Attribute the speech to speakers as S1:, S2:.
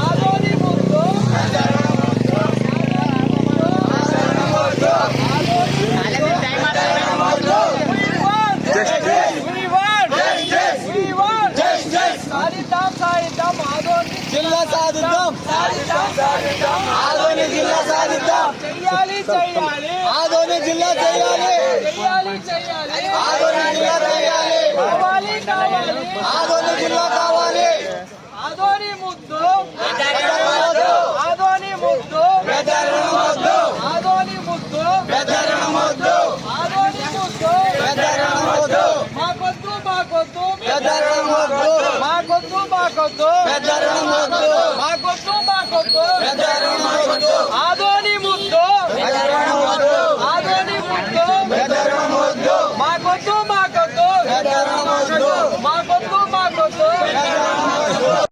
S1: ఆదోని ముద్దు సాధిద్దాం ఆదోని జిల్లా సాధిద్దాం ఆదోని జిల్లా సాధిద్దాం చెయ్యాలి ఆదోని జిల్లా చేయాలి ఆదోని జిల్లా చేయాలి ఆదోని జిల్లా కావాలి ఆదోని ముద్దు ఆదోని ముద్దు ఆదోని ముద్దు ఆదోని ముద్దు మాకొద్దు మాకొద్దు ఆదోని